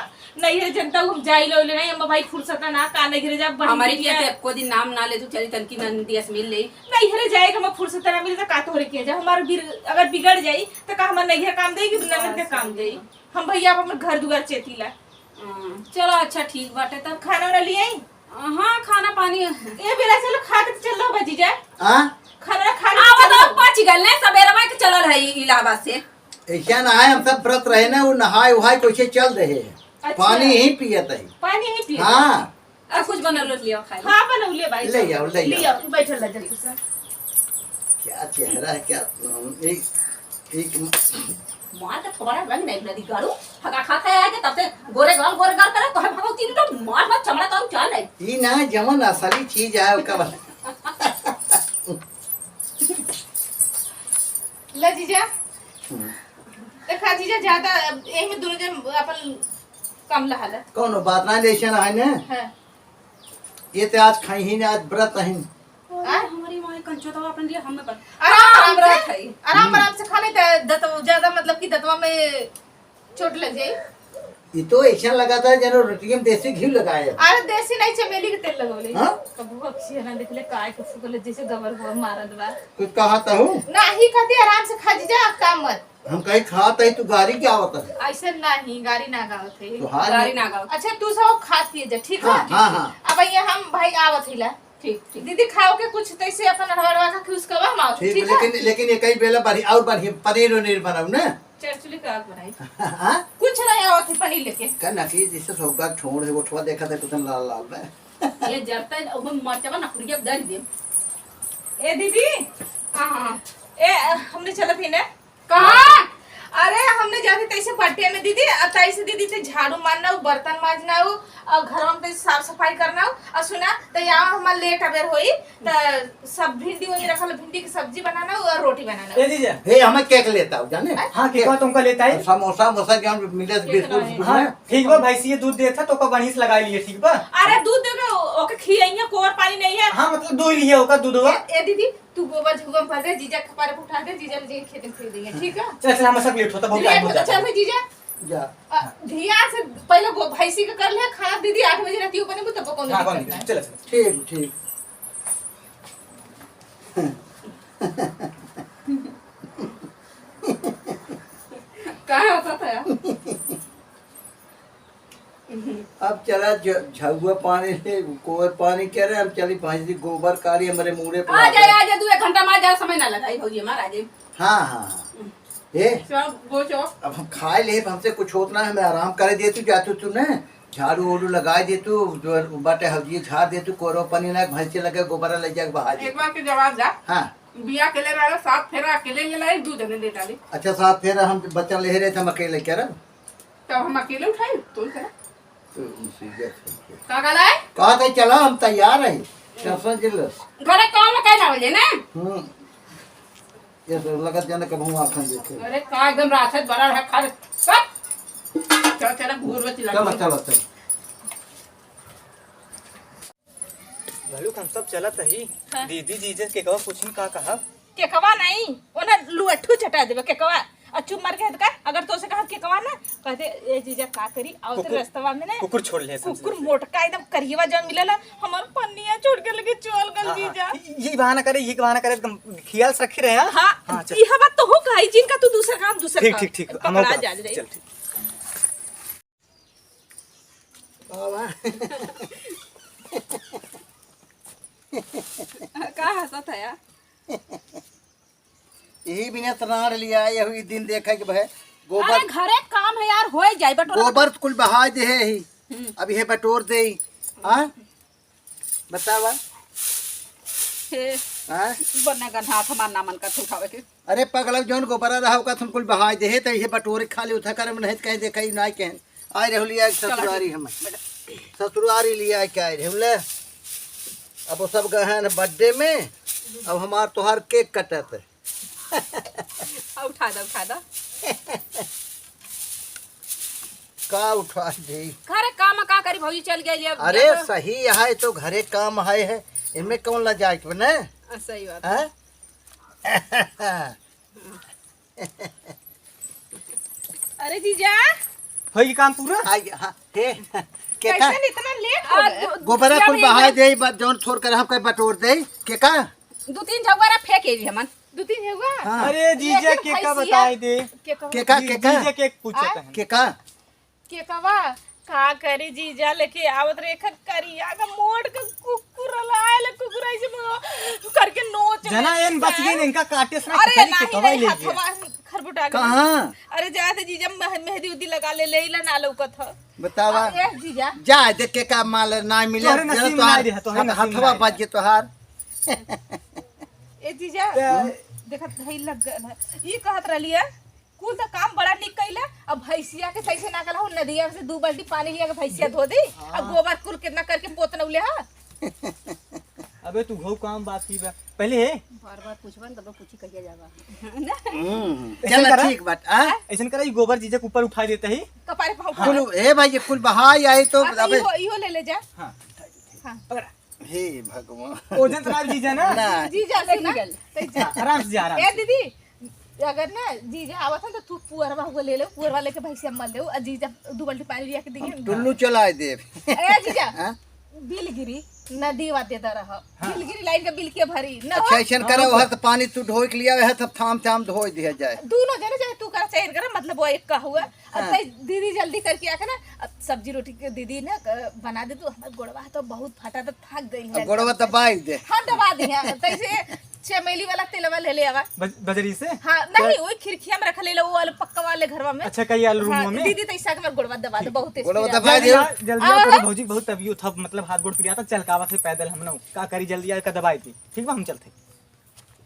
नैहरे जनता हम जाई लो ले नहीं हम भाई फुर्सत ना का नैहरे जा हमारी के ते को दिन नाम ना ले तू चली तनकी नंदियस मिल ले नैहरे जाएगा हम फुर्सत ना मिले तो का तोरे किया जा हमार अगर बिगड़ जाई तो का हमार नैहर काम देगी नगर के काम देई हम भैया अपन घर दुआर चेतीला चलो अच्छा ठीक बाटे तब खाना वाना लिए आई हाँ खाना पानी ए बेला चलो खा के चल लो बाजी जा हाँ खाना खा आवा तो पाँच गल ने सवेरे के चलल है इलाहाबाद से ऐसा नहाए हम सब व्रत रहे ना वो नहाए वहाए कैसे चल रहे हैं। अच्छा। पानी ही पियत है। पानी ही पी हाँ और कुछ बनल लियो खाई हाँ बनौले भाई ले आओ, ले आओ। आओ बैठल रह जल्दी से क्या चेहरा है क्या एक मार के थोड़ा रंग नहीं नदी गाड़ू हगा खा खा आके तब से गोरे गाल करे तो हम भगवती ने तो मार मत चमड़ा तो चल नहीं ये ना जमन असली चीज है उसका ला जीजा देखा जीजा ज्यादा एही में दोनों जन अपन कम लहल कौन बात ना लेशन है ना है ये तो आज खाई ही ना आज व्रत है। हमारी माँ कंचो तो अपन लिए हमें पर आराम आराम से खाने दतवा ज्यादा मतलब कि दतवा में चोट लग जाई ये तो ऐसा लगा था जनो रोटी में देसी घी लगाया। अरे देसी नहीं चमेली के तेल लगौले हाँ? कबू अक्षी ना देखले काय के फुकले जैसे गबर गबर मारत बा कुछ कहा था हूँ नाही खाती आराम से खा जीजा काम मत हम कहीं खाता ही तू गाड़ी क्या होता है ऐसे नहीं गाड़ी ना गावत है तो हार गाड़ी ना गाओ अच्छा तू सब खाती जा ठीक है हाँ हाँ हाँ अब ये हम भाई आवत हिला ठीक ठीक दीदी खाओ के कुछ तैसे अपन अड़वा का खुश कबा हम आओ ठीक ठीक है लेकिन ये कई बेला बढ़िया और बढ़िया पनीर उनीर बनाऊ ना। चरचुली का आग बनाई हाँ कुछ नहीं आवत है पनीर लेके कहना कि जिससे सबका छोड़ है वो थोड़ा देखा था कुछ लाल लाल में। ये जरता है अब मरचवा ना कुड़िया दर दे ए दीदी हां हां ए हमने चला थी ना कहां अरे हमने जाके तैसे पट्टे में दीदी अब तैसे दीदी से झाड़ू मारना हो बर्तन माजना हो और घर में साफ सफाई करना हो और सुना तो यहाँ हमारा लेट अबेर होई तो सब भिंडी वही रखल भिंडी की सब्जी बनाना हो और रोटी बनाना ए दीजिए हे हमें केक लेता हूँ जाने हाँ केक तुमका लेता है समोसा वोसा जो मिले बिस्कुट हाँ ठीक बा भाई से ये दूध देता तो का बढ़िया से लगा लिए ठीक बा अरे दूध देके ओके खियाइए कोर पानी नहीं है हाँ मतलब दो ही लिए होगा दूधवा ए दीदी तू गोबर झुगम भर दे जीजा के पारे पे उठा दे जीजा ले जाके खेत में फेंक देंगे ठीक है चल चल हम सब लेट होता बहुत लेट टाइम हो होता जाता चल है भाई जीजा जा धिया से पहले भैंसी का कर ले खाना दीदी 8 बजे रहती हो बने तब कौन हाँ दिक्कत कौन नहीं चलो चलो ठीक ठीक हंसत है? अब चला झगुआ पानी से कोर पानी कह रहे हम चली भैंसी गोबर कारी हमारे मुड़े पर आ जाए 2 घंटा में जा समय ना लगाई भौजी महाराज। हाँ हाँ हाँ ए सब गोचो अब हम खाए ले हमसे कुछ होता ना हमें आराम करे दे तू जातू तू न झाड़ू ओड़ू लगा दे तू जो बाटे हल्दी झाड़ दे तू कोरो पानी ना भैंसे लगे गोबरा ले जाके बहा दे। एक बार के जवाब जा। हाँ बिया के ले रहा 7 फेरा अकेले ले लाई 2 जने दे डाली। अच्छा 7 फेरा हम बच्चा ले रहे थे हम अकेले कह रहे तब हम अकेले उठाई तुम करा तो मुसीबत का गला है कहा था चला हम तैयार हैं टेंशन जिलस घरे काम में ना बोले ना। ये तो लगत जाने कब हम आखन देखे अरे का एकदम राक्षस बड़ा है खा सब चल चल घूर बच चलो लगा। चलो चलो भलुक हम सब चलत ही दीदी जीजे के कहो कुछ का कहा केकवा नहीं ओना लुअठू चटा देबे केकवा अच्छू मार के का अगर तो से कहा केकवा ना कहते ए जीजा का करी आओ तो रास्ता में ना कुकुर छोड़ ले कुकुर मोटका एकदम करियवा जन मिलेला हमर पन्निया छोड़ के लगे चल गल जीजा। ये बहाना करे एकदम ख्याल से रखे रहे। हां ये बात तो हो गई जिनका तू दूसरा काम दूसरा ठीक काम ठीक ठीक हम पकड़ा जा रही चल ठीक का हंसत है यार? यही बिना तनाड़ लिया यही दिन देखा कि भाई अरे गोबर घरे काम है यार हो जाए बटोरा गोबर तो कुल बहा दे है ही अभी है बटोर दे ही हाँ बतावा हाँ बने गन हाथ हमार नामन का उठावे के। अरे पगला जौन गोबरा रहा होगा तुम कुल बहा दे है तो ये बटोरे खाली उठा कर नहीं कहीं देखा ही ना कहें आए रह लिया ससुरारी हम ससुरारी लिया क्या आए रहे अब वो सब गए हैं बर्थडे में अब हमार तोहार केक कटत उठा दो का उठा दे घरे काम का करी भौजी चल गई अब। अरे सही है तो घरे काम है इनमें कौन ला जाए बने सही बात हैं? अरे जीजा होई काम पूरा आई हाँ हे के का कैसे इतना लेट हो गए गोबरा कुल बहा दे जौन छोड़ कर हम कहीं बटोर दे के का 2-3 झगड़ा फेंके जी हमन 2-3 होगा हाँ अरे जीजे लेकिन के का भैंसिया- बताई दे के का जीजे के पूछत है के का केकवा का करी जीजा लेके आवत रे करिया का मोड़ के कुकुर लायल कुकुर ऐसे करके नोच जना एन बच गई इनका काटे से अरे के नहीं कवाई नहीं ले हथवा खरबुटा गई। कहाँ अरे जाते जीजा मेहंदी उदी लगा ले लेला ना लौकत ह बतावा ए जीजा जा देख के का माल ना मिले तोहरे नसीब में नहीं रहा, तोहरे नसीब में हथवा नहीं बज जे तोहार ए जीजा देखत है लग गल है ई कहत रहलिए कुल तो काम बड़ा निक कैला अब भैंसिया के सही से ना कला नदिया से 2 बाल्टी पानी लिया के भैंसिया धो दी अब गोबर कुल कितना करके पोतनौले हा अबे तू घो काम बात की बा पहले है बार पूछबन तब पूछी कहिया जाबा। चल ठीक बात आ ऐसन करा गोबर जीजे के ऊपर उठा देते ही कपारे पाँव कुल हे भाई ये कुल बहाई आई तो अबे इहो ले ले जा हां हां पकड़ा हे भगवान ओजन तरार जीजे ना ना जीजा से ना ते जा आराम से जा आराम ए से दीदी अगर ना जीजा आवत है तो तू पुअरवा हुआ ले ले पुअरवा लेके भैंसिया मल ले और जीजा 2 बाल्टी पानी लिया के दिए टुल्लू चलाए दे ए जीजा हाँ? बिल गिरी नदी वा देता रह बिल गिरी लाइन का बिल के भरी न अच्छा ऐसा करे वह तो पानी तू ढोई के लिया है तब थाम थाम धोई दिया जाए दोनों जने चाहे तू कर चाहे कर मतलब वो एक का हुआ अब तई दीदी जल्दी करके आके ना अब सब्जी रोटी के दीदी ना बना दे तू हमार गोड़वा तो बहुत फटा तो थक गई है गोड़वा दबाई दे हाँ दबा दी है तैसे चमेली वाला तेलवा ले ले आवा बजरी से हाँ नहीं वही खिड़किया में रख ले वो वाले पक्का वाले घरवा में अच्छा कई आलू हाँ, रूम में दीदी तैसा के मार गोड़वा दबा दे बहुत गोड़वा टेस्टी दबा जल्दी दे आ, जल्दी आ, थोड़ी भौजी बहुत तबीयत था मतलब हाथ गोड़ पिरिया था चलकावा से पैदल हम ना का करी जल्दी आ का दबाई थी ठीक बा हम चलते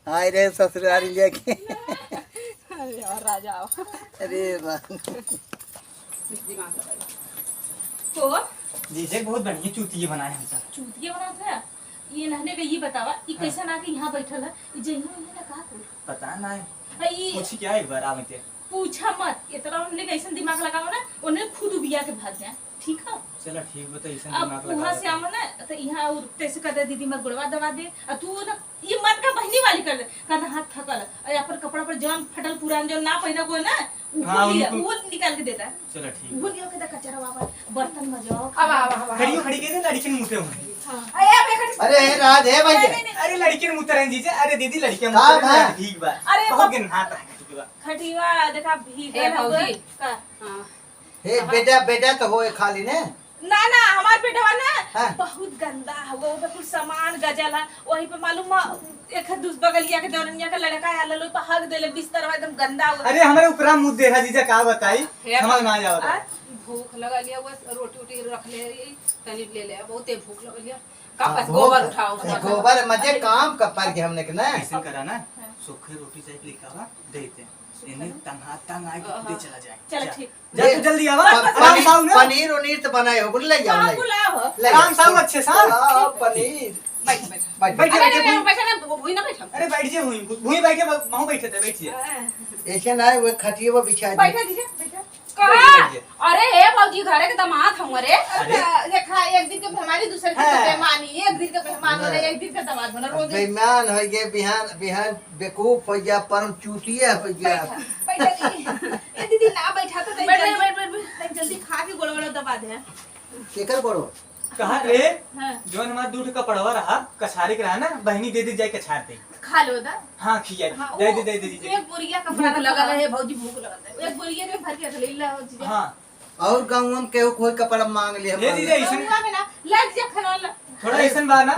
आए रे ससुरारी लेके अरे और राजा आओ अरे वाह तो जीजे बहुत बढ़िया चूतिए बनाए हम सब चूतिया बना था ये नहने का ये बतावा ये कैसा ना के यहाँ बैठल है ये जइनो ये ना का पता ना ये पूछी क्या एक बार आवते पूछा मत इतना उन्होंने कैसा दिमाग लगावा ना उन्हें खुद बिया के भाग जाए ठीक है चलो ठीक बता ऐसा अब दिमाग वहाँ से लगा आवा ना तो यहाँ तैसे कर दे दीदी मैं गुड़वा दबा दे और तू ना ये मन का बहनी वाली कर दे कहता हाथ थकल और यहाँ पर कपड़ा पर जौन फटल पुरान जो ना पहना को ना हाँ, वो निकाल के देता है चलो ठीक वो लियो के कचरा बाबा बर्तन में जाओ अब खड़ी खड़ी के लड़की ने मुते हुए अरे हे राधे भाई अरे लड़की ने मुते रहे जीजे अरे दीदी लड़की हाँ, हाँ। ठीक बा अरे बहुत गिन हाथ बा। खटिया देखा ए भीगल भौजी। का हाँ। हे बेटा बेटा तो होए खाली ने ना ना हमार बेटवा ना हाँ। बहुत गंदा हुआ वो कुछ सामान गजल है वही पे मालूम एक दूस बगलिया के दौरनिया के लड़का आया लो पे हक देले बिस्तर एकदम गंदा हुआ अरे हमारे ऊपरा मुंह देखा जीजा का बताई हे समझ में आ जाओ आ? भूख लगा लिया हुआ रोटी उटी रख ले तनी ले ले बहुते भूख लगा लिया कापस गोबर उठाओ गोबर मजे काम कपर के हमने के ना ऐसा करा ना सूखे रोटी चाहिए लिखा देते इन्हें तंग आए दे चला जाए चल ठीक जा तू जल्दी आवा काम साउ ना पनीर उनीर तो बनाए हो ले जाओ कहां ले बुलाओ ले काम साउ अच्छे सा पनीर बैठ बैठ बैठ बैठ अरे बैठ नहीं बैठा ना भूई ना बैठा अरे बैठ जे भूई बैठ के मां बैठे थे बैठिए ऐसे ना वो खटिए वो बिछा दे बैठा दीजिए बैठा कहा अरे हे भौजी घरे के दामाद हम रे देखा एक दिन के मेहमानी दूसरे दिन के मेहमानी एक दिन के मेहमान होने एक दिन के दामाद बना रोज बेईमान हो गए बिहान बिहान बेकूफ हो गया परम चूतिया हो गया बैठा दीदी ए दीदी ना बैठा तो बैठ जल्दी खा के गोड़ दबा दे केकर करो कहा रे हां जोन हमार दूध का पड़वा रहा कछारी के रहा ना बहनी दे जाए कछार दे खा लो दा हाँ खिया हाँ, दे वो दे दीजिए एक बोरिया का भूख लगा है भौजी भूख लगा एक बोरिया के भर के ले ला जीजा हाँ और गाँव में केहू कोई कपड़ा मांग लिया ले दीजिए ऐसन रउआ में ना लग जा खनल थोड़ा ऐसन बा ना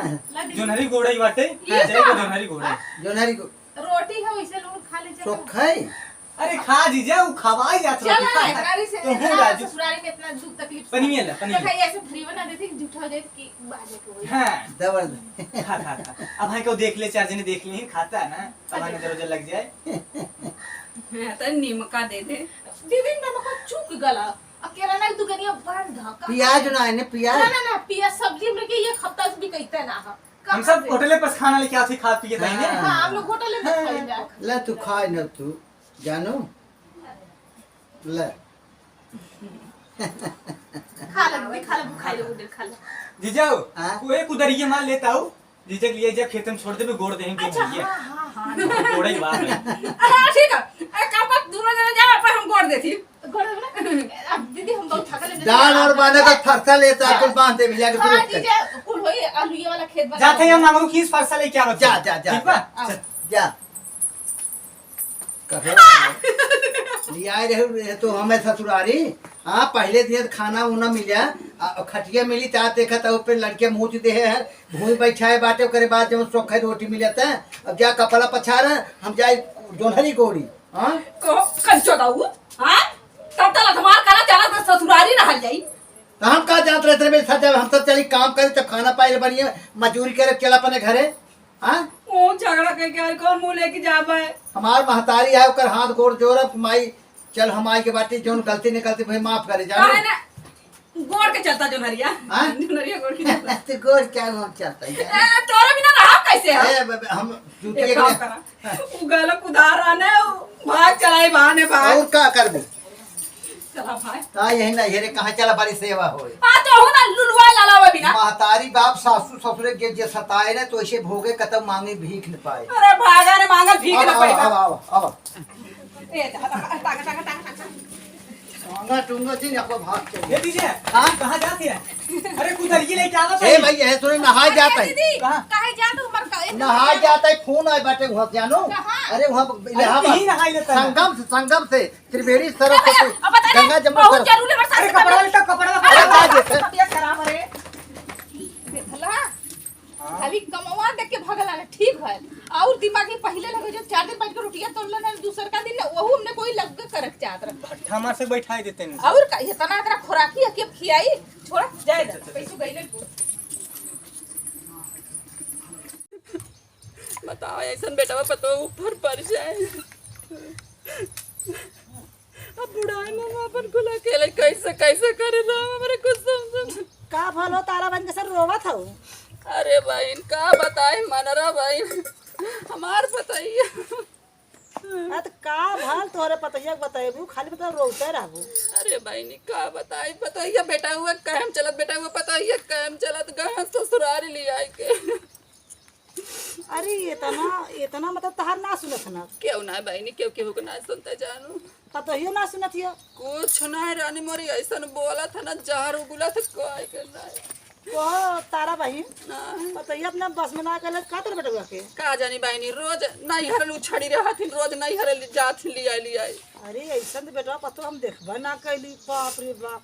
जोनहरी गोड़ई बाटे चले को जोनहरी गोड़ई जोनहरी को रोटी है वैसे लोग खा ले तो खाई अरे खा दीजिए वो खवाई जात चल रोटी ना गाड़ी से तो हो राजू ससुराली में इतना दुख तकलीफ पनीर ला पनीर देखा ऐसे फ्री बना देती कि झूठा हो जाए कि बाजे को होई। हाँ जबरदस्त खा खा खा अब भाई को देख ले चार जने देख ली खाता है ना अब भाई नजर उजर लग जाए तो नीमका दे दे दीदी नमक चूक गला अकेला ना दुगनिया बंद धक्का प्याज ना है ने प्याज ना पिया सब्जी में के ये हफ्ता भी कहते ना हम सब होटले पर खाना लेके आते खा पी के बहने हां हम लोग होटल में खाई जा ले तू खाए न तू जानो ले खा ले खाई लो उधर खा ले जीजाओ हाँ? कोई कुदरिये मार लेता हूँ जीजक लिए जब खेतन छोड़ दे गोड़ देंगे अच्छा भैया हां हां गोड़े की बात है हां ठीक है ए काम दोनों जने जा पर हम गोड़ देती अब दीदी हम बहुत थका ले दाल और बांधे का फरसा लेता कुछ बांध दे भैया के हां तुरंत दीदी कुल होई आलू ये वाला खेत बना जाते हैं हम नामरू किस फरसा लेके आवत जा जा जा ठीक बा जा, जा कहे लिया रहे तो हमें ससुरारी हाँ पहले दिन खाना उना मिला खटिया मिली ता देखा था ऊपर लड़के मुँह दे है भूमि बैठाए बाटे करे बाद जब सोखे रोटी मिला था अब जा कपड़ा पछाड़ हम जाए जोनहरी गोड़ी हाँ को कंचो दाऊ हां तब तक हमार करा चला तो ससुरारी रहल जाई तो हम कहा जात रहते मेरे साथ जब हम सब चली काम करे तब खाना पाए बढ़िया मजदूरी करे चला अपने घरे हाँ ओ झगड़ा के क्या कौन मुंह लेके जाबे हमार महतारी है ओकर हाथ गोड़ जोड़ब माई चल हमारी के बाटी जोन गलती निकलती भाई माफ करे काहे जानो ना गोड़ के चलता जो नरिया हाँ? नरिया गोड़ के चलता तो गोड़ क्या हम चलता है ए तोरा बिना रहा कैसे है हम एक जूती काम करा उगल कुदार आने भाग चलाई बहाने भाग और क्या करबे चला भाई हाँ यही ना हेरे कहाँ चला बड़ी सेवा होए आ तो हो ना लुलवा लालावा बिना महतारी बाप सासू ससुरे के जे सताए ना तो ऐसे भोगे कतम मांगे भीख न पाए अरे भागा ने मांगल भीख अब ना अब पड़ेगा अब अब ए टाका मांगा टूंगा जी आपको भाग चले ये दीजिए हाँ? कहाँ जाते हैं अरे कुदरिये लेके आवत ए भाई ये सुने नहा जाता है दीदी कहाँ? काहे जा तू मर का नहा जाता है खून आए बाटे वहाँ जानो कहाँ? अरे वहाँ यही इलाहाबाद नहाई लेता है संगम से त्रिवेणी सरस्वती अब बता गंगा दे जमुना बहुत सरस्वती जरूरी है अरे कपड़ा लेटा कपड़ा अरे जा देखे तबियत खराब रे देखला खाली कमवा देख के भगला ना ठीक है और दिमागी पहले लगे जो 4 दिन बैठ के रोटियां तोड़ला ना दूसर का दिन वहू हमने कोई लग के करक चाहत रहा भट्ठा मार से बैठाई देते हैं और का इतना इतना खुराकी है कि अब खियाई छोड़ जाए दे पैसो गइले बताओ ऐसा बेटा पतो ऊपर पड़ जाए अब बुढ़ाई में अपन खुला अकेले कैसे कैसे करे रहा मेरे कुछ समझ का भलो तारा बन के सर रोवत हो अरे बहन का बताए मनरा बहन हमार बताइए आ तो का भल तोरे पतैया के बतेबू खाली बता रोते रहबू अरे बहनी का बताई बताइए बेटा हुआ कैम चलत बेटा हुआ बताइए कैम चलत गए ससुरारी ले आए के अरे इतना मतलब तहार ना सुनत ना क्यों ना बहनी क्यों केहू के ना सुनता जानू पतैया ना सुनत हियो कुछ ना रानी मोरी ऐसा बोला था ना जहर उगुला था कोई के ना वो तारा बहन बताइए अपना बस में ना कर का तेरे बेटा के। का जानी बहनी रोज नहीं हरल उछड़ी रहथिन रोज नहीं हरल जात लिया अरे ऐसा तो बेटा पतो हम देखबा ना कैली बाप रे बाप।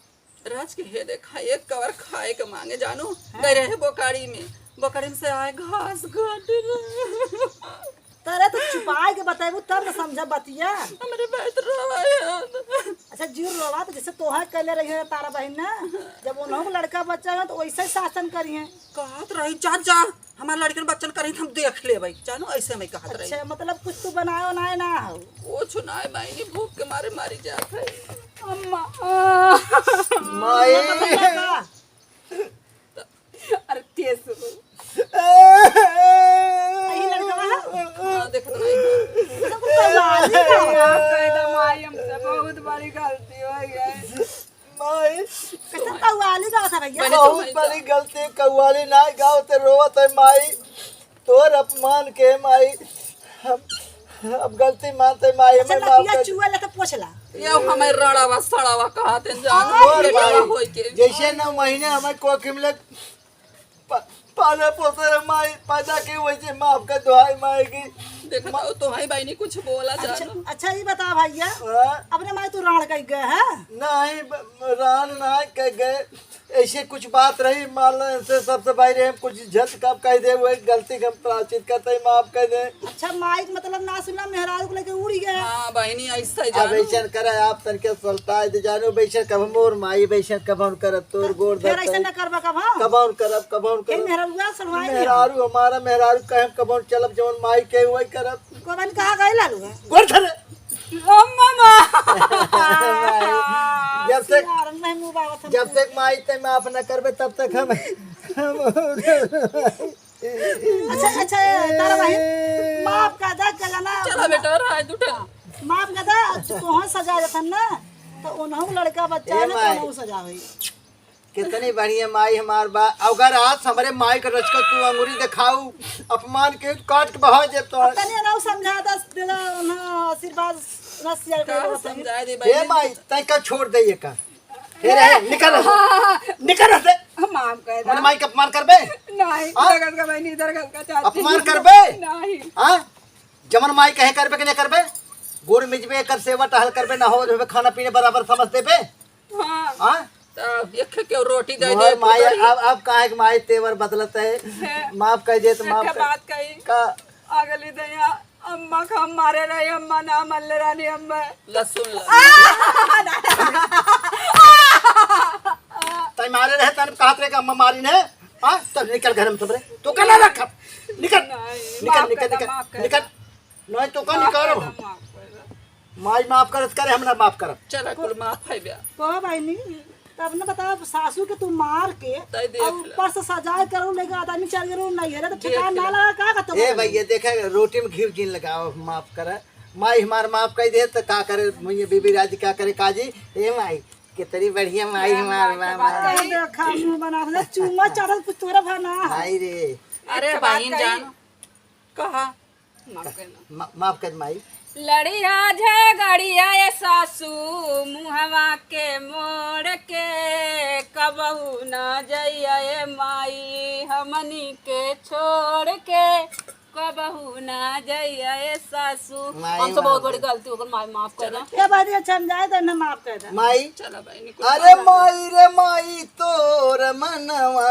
राज के हे देखा एक कवर खाए के मांगे जानू गए रहे बोकाड़ी में से आए घास काटे रहे। तारे तो छुपाए के बताएबू तब ना समझा बतिया। हमारे बैठ रहा अच्छा जीव रोवा तो जैसे तोहा कैले रही है तारा बहन ना, जब उन्होंने लड़का बच्चा है तो वैसे ही शासन करी है। कहत रही जा हमारे लड़के बच्चन करी हम देख ले भाई जानू ऐसे में कहत रही। अच्छा मतलब कुछ तो बनाए बनाए ना हो वो छुनाए बहनी भूख के मारे मारी जात है। अम्मा माई अरे तेज यही लड़का वहाँ देख तो नहीं सबको कवाली का माई हमसे बहुत बड़ी गलती हो गई। माई कैसे कवाली का था भैया। बहुत बड़ी गलती कव्वाली ना गाँव ते रोवत है माई तोर अपमान के माई अब गलती मानते माई अच्छा हमें माफ लकिया कर चुआ लेके पोछला ये हमें रड़ावा सड़ावा कहते हैं जानू और बेटावा माई होई के जैसे 9 महीने हमें कोकिम लग पाले पोसे माई पैदा की वैसे माफ कर दुआई माई की। देखा तो भाई बहनी कुछ बोला जानू। अच्छा ये बता भैया हाँ? अपने माई तू राण कह गए है। नहीं रान ना कह गए ऐसे कुछ बात रही मान लो इनसे सबसे बाहर हम कुछ झट कब कह दे वो गलती का प्राचित करते ही माफ कर दे। अच्छा माइक मतलब ना सुनना मेहराज को लेके उड़ी गए। हाँ बहनी ऐसा ही अब जानू ऐसा करे आप तनके सल्टाए दे जानो बैसे कब मोर माई बैसे कब हम करब तोर गोर फिर ऐसा ना करबा कब हाँ कब हम करब फिर मेहराज सुनवाई मेहरारू हमारा मेहरारू कहे कब हम चलब जवन माई के वही करब गोबन कहा गए लालू है गोर धरे जब तक माई ते माफ न करबे तब तक हम अच्छा अच्छा तारा भाई माफ का दा गलाना चला बेटा राय उठा माफ का दा तोह सजा देथन ना तो उन्हों लड़का बच्चा ए ने माई। तो सजावे। कितनी बढ़िया माई हमार बा अगर आज हमारे माई का रचका तू अंगूरी दिखाऊ अपमान के काट के बहा दे तो तने ना समझा दस देला उन्हों आशीर्वाद रसिया का को समझा दे हे बहनी माई तय का छोड़ दे ये का फिर है निकल से माफ कर मैंने माई का अपमान करबे नहीं हाँ? इधर का बहनी इधर का चाची अपमान करबे नहीं हां जमन माई कहे करबे कि नहीं करबे गुड़ मिजबे कर सेवा टहल करबे ना हो जो खाना पीने बराबर समझ देबे हाँ हां तब एक के रोटी दे दे मोहर माई अब काहे के माई तेवर बदलत है माफ कर दे तो माफ क्या कर बात कही का अगली दया अम्मा का मारे रही अम्मा ना मल्ल रानी अम्मा लसुन तय मारे रहे तन कहत रे का अम्मा मारी ने हां तब निकल घर में सबरे तो का ना रख निकल निकल निकल निकल निकल नहीं तो का निकल माई माफ करत करे हम ना माफ करब चला कुल माफ है ब्या को भाई नहीं तब ना बता सासू के तू मार के तय देख और ऊपर से सजाए करो लेके आदमी चल गए नहीं है तो ठिकाना ना लगा का तो ए भैया देखे रोटी में घी जिन लगाओ माफ करे माई हमार माफ कर दे तो का करे मुझे बीबी राजी क्या करे काजी ए माई कितनी बढ़िया माई हमार देखा मुंह बना दे चुम्मा चढ़ल कुछ तोरा बना माई रे अरे बहन जानो कहा माफ करना माफ कर माई लड़िया झगड़िया ये सासू मुहवा के मोड़ के कबहू न जइया ये माई हमनी के छोड़ के कबहू न जइया ये सासू माई हमसे बहुत बड़ी गलती हो गई माई माफ करना ये बात ये समझाए तो ना माफ कर दे। माई चला बहनी अरे माई रे माई तोर मनवा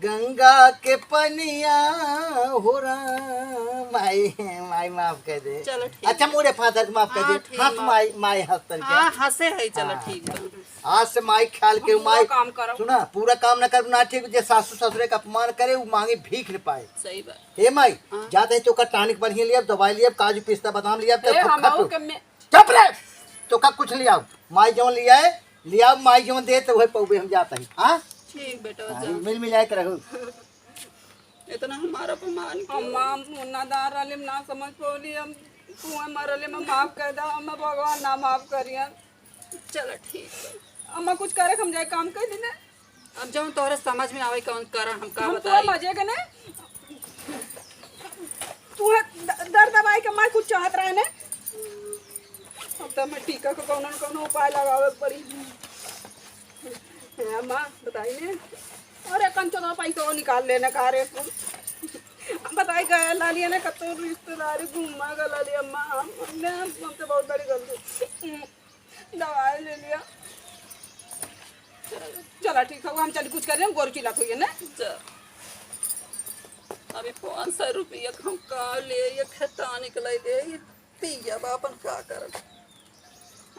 गंगा के पनिया हो रहा माई माई माफ कर दे चलो ठीक अच्छा मुड़े फादर को माफ कर हाँ, दे ठीक, हंस माई माई हंस तन के हाँ हंसे है चलो ठीक है आज से माई ख्याल के माई काम करो सुना पूरा काम न कर ना ठीक जे सासू ससुरे का अपमान करे वो मांगे भीख न पाए सही बात हे माई जाते हैं तो का टॉनिक बढ़िया लिया दवाई लिया काजू पिस्ता बादाम लिया ए हम खा के में चुप रहे तो का कुछ लिया माई जो लिया है लिया माई जो दे तो वही पौबे हम जाते हैं हाँ ठीक बेटा मिल मिलाए कर रहो इतना हमारा अपमान अम्मा मुन्ना दार अलिम ना समझ पौली हम तू मरले में माफ कर दा अम्मा भगवान ना माफ करिया चलो ठीक है अम्मा कुछ करे हम जाए काम कर देना अब जब तोहरे समझ में आवे कौन कर हम का बताई मजे के ने तू दर्द दवाई के मैं कुछ चाहत रहे ने अब तो मैं टीका को कौन उपाय लगावे पड़ी अम्मा बताई ने अरे कंचो पैसा निकाल लेने का रे तुम बताई गए लालिया ने कतो रिश्तेदारी घूमा गला लिया अम्मा हमने हमसे बहुत बड़ी गलती दवाई ले लिया चला ठीक है हम चल कुछ कर रहे हैं गोर चिल्ला हुई है ना अभी 500 रुपया हम का ले ये खेता निकले दे ये पिया बापन का कर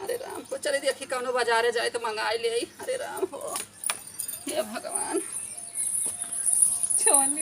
अरे राम को चले देखी कौनो बाजारे जाए तो मंगाई ले अरे राम हो हे भगवान